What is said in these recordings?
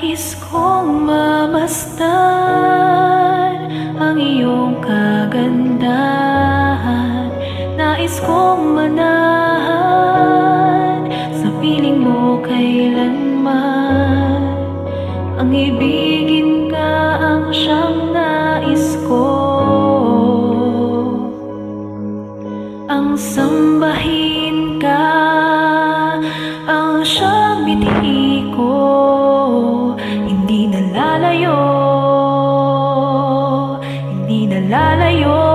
Nais kong mamasdan ang iyong kagandahan. Nais kong manahan sa piling mo kailanman. Ang ibigin ka ang siyang nais ko, ang sambahin ka ang siyang binhi ko. Hindi nalalayo, hindi nalalayo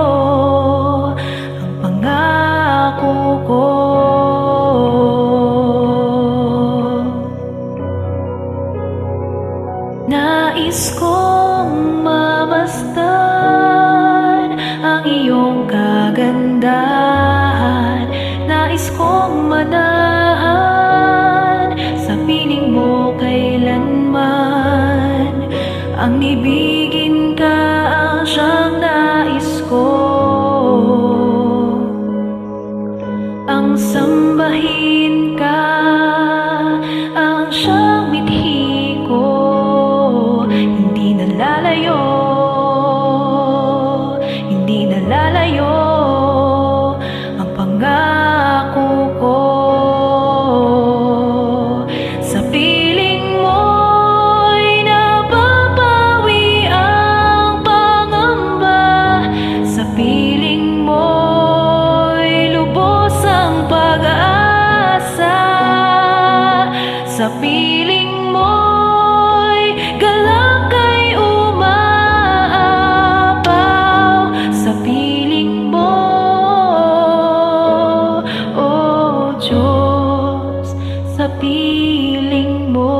ang pangako ko. Nais kong mamasdan ang iyong kagandahan. Nais kong manahan sa piling mo kailanman. Ang ibigin ka ang siyang nais ko, ang sambahin ka ang siyang binhi ko. Hindi nalalayo, hindi nalalayo ang pangako ko. Sa piling mo'y napapawi ang pangamba. Sa piling mo'y lubos ang pag-asa. Sa piling mo'y galak ay umaapaw. Sa piling mo, oh Diyos, sa piling mo.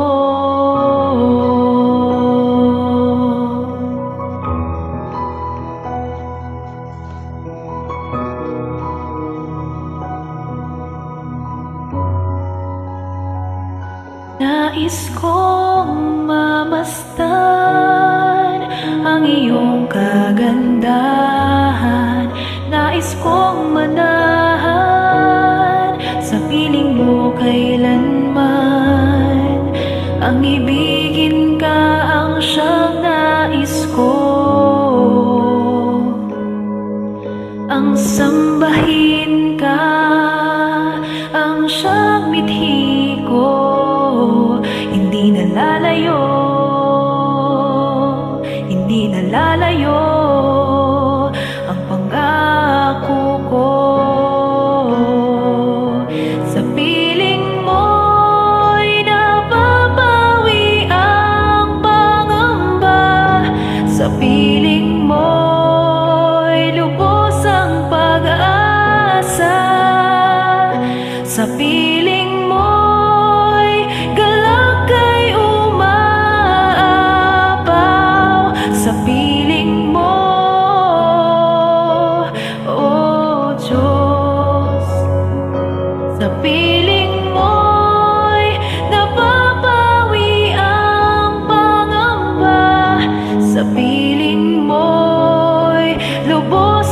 Nais kong mamasdan ang iyong kagandahan. Nais kong manahan sa piling mo kailanman. Ang ibigin ka ang siyang nais ko, ang sambahin ka ang siyang binhi ko. Hindi nalalayo, hindi nalalayo ang pangako ko. Sa piling mo'y napapawi ang pangamba. Sa piling mo'y lubos ang pag-asa. Sa piling mo'y galak ay umaapaw. Sa piling mo, oh Diyos, sa piling mo'y napapawi ang pangamba. Sa piling mo'y lubos